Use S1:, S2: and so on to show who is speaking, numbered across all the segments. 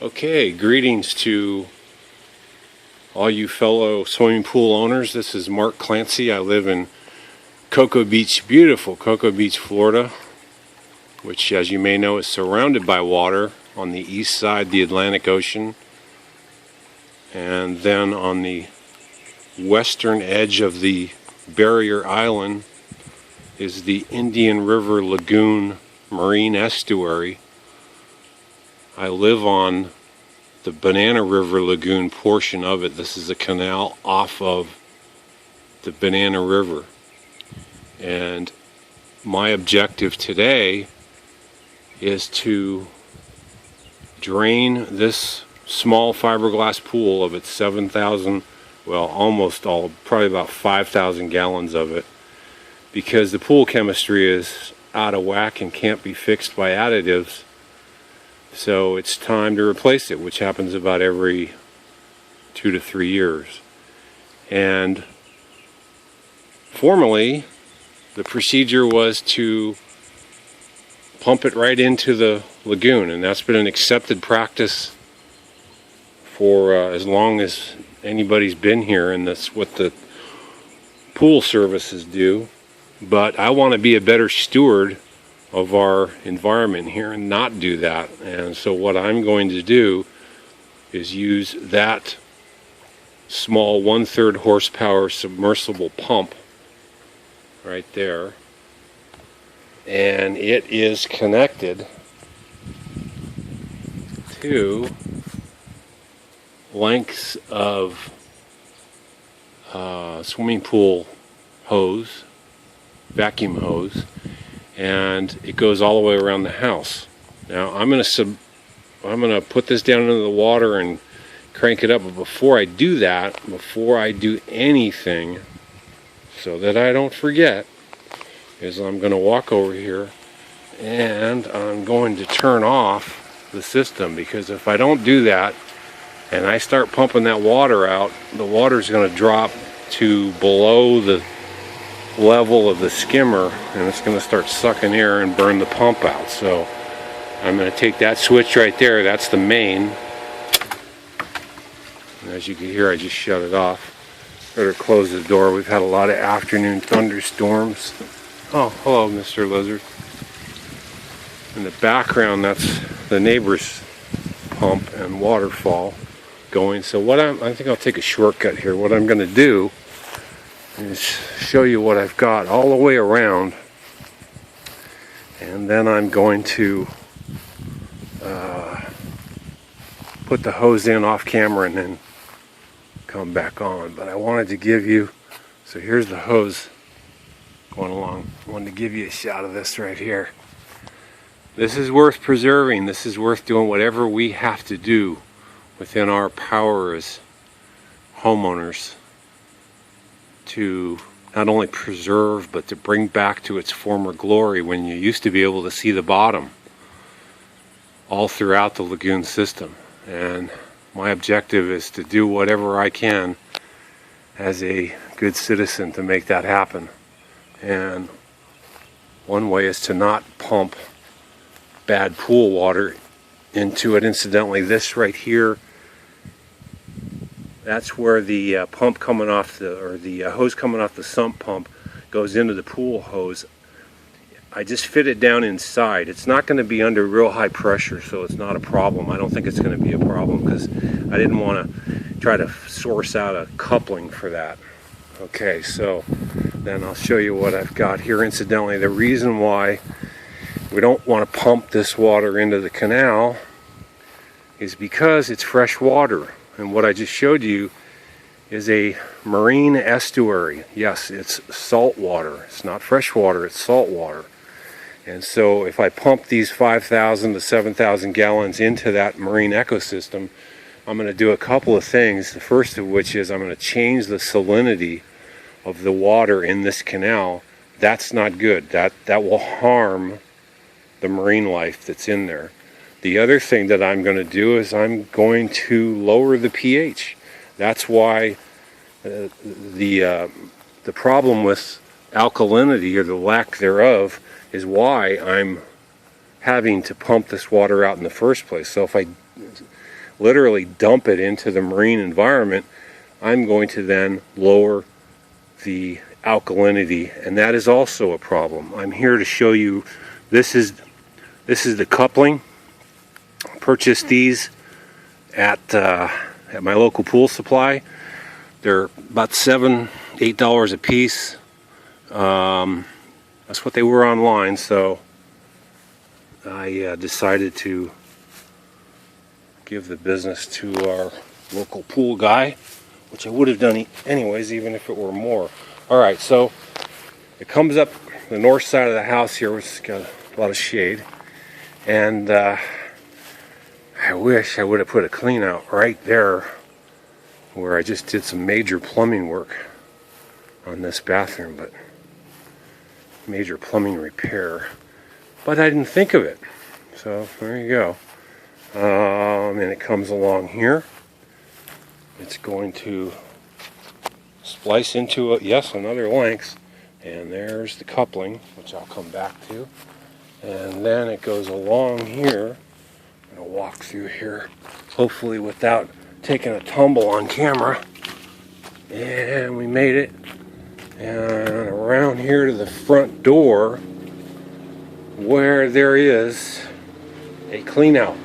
S1: Okay, greetings to all you fellow swimming pool owners. This is Mark Clancey. I live in Cocoa Beach, beautiful Cocoa Beach, Florida, which, as you may know, is surrounded by water on the east side, the Atlantic Ocean, and then on the western edge of the barrier island is the Indian River Lagoon Marine Estuary. I live on the Banana River Lagoon portion of it. This is a canal off of the Banana River. And my objective today is to drain this small fiberglass pool of its 7,000, well, almost all, probably about 5,000 gallons of it, because the pool chemistry is out of whack and can't be fixed by additives. So it's time to replace it, which happens about every 2 to 3 years. And formerly, the procedure was to pump it right into the lagoon, and that's been an accepted practice for as long as anybody's been here, and that's what the pool services do. But I want to be a better steward of our environment here and not do that. And so what I'm going to do is use that small 1/3 horsepower submersible pump right there, and it is connected to lengths of swimming pool hose, vacuum hose, and it goes all the way around the house. Now I'm gonna put this down into the water and crank it up, but before I do that, before I do anything, so that I don't forget, is I'm gonna walk over here and I'm going to turn off the system, because if I don't do that and I start pumping that water out, the water's gonna drop to below the level of the skimmer, and it's going to start sucking air and burn the pump out. So I'm going to take that switch right there, that's the main, and as you can hear, I just shut it off. Better close the door. We've had a lot of afternoon thunderstorms. Oh, hello, Mr. Lizard. In the background, that's the neighbor's pump and waterfall going. So I think I'll take a shortcut here. What I'm going to do is show you what I've got all the way around, and then I'm going to put the hose in off camera and then come back on. But I wanted to give you, so here's the hose going along. I wanted to give you a shot of this right here. This is worth preserving. This is worth doing whatever we have to do within our power as homeowners to not only preserve, but to bring back to its former glory, when you used to be able to see the bottom all throughout the lagoon system. And my objective is to do whatever I can as a good citizen to make that happen. And one way is to not pump bad pool water into it. Incidentally, this right here, that's where the pump coming off the hose coming off the sump pump goes into the pool hose. I just fit it down inside. It's not going to be under real high pressure, so it's not a problem. I don't think it's going to be a problem, because I didn't want to try to source out a coupling for that. Okay, so then I'll show you what I've got here. Incidentally, the reason why we don't want to pump this water into the canal is because it's fresh water. And what I just showed you is a marine estuary. Yes, it's salt water. It's not fresh water, it's salt water. And so if I pump these 5,000 to 7,000 gallons into that marine ecosystem, I'm going to do a couple of things. The first of which is I'm going to change the salinity of the water in this canal. That's not good. That will harm the marine life that's in there. The other thing that I'm going to do is I'm going to lower the pH. That's why the problem with alkalinity, or the lack thereof, is why I'm having to pump this water out in the first place. So if I literally dump it into the marine environment, I'm going to then lower the alkalinity, and that is also a problem. I'm here to show you, this is the coupling. Purchased these at my local pool supply. They're about $7-8 a piece. That's what they were online, so I decided to give the business to our local pool guy, which I would have done anyways, even if it were more. Alright, so it comes up the north side of the house here, which has got a lot of shade, and I wish I would have put a clean out right there where I just did some major plumbing work on this bathroom, but major plumbing repair, but I didn't think of it. So there you go. And it comes along here. It's going to splice into it, yes, another length, and there's the coupling, which I'll come back to, and then it goes along here. I'm going to walk through here, hopefully without taking a tumble on camera, and we made it, and around here to the front door where there is a clean out.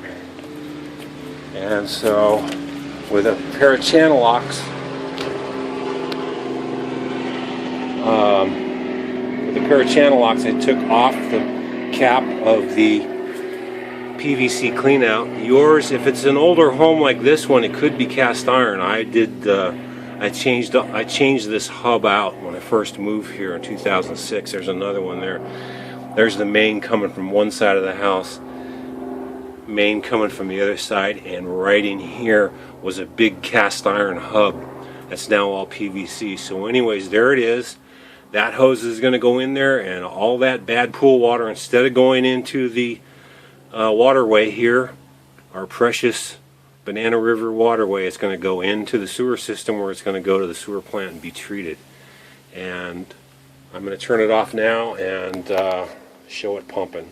S1: And so with a pair of channel locks, I took off the cap of the PVC clean out. Yours, if it's an older home like this one, it could be cast iron. I changed this hub out when I first moved here in 2006. There's another one there. There's the main coming from one side of the house, main coming from the other side, and right in here was a big cast iron hub that's now all PVC. So anyways, there it is. That hose is going to go in there, and all that bad pool water, instead of going into the waterway here, our precious Banana River waterway, it's going to go into the sewer system, where it's going to go to the sewer plant and be treated. And I'm going to turn it off now and show it pumping.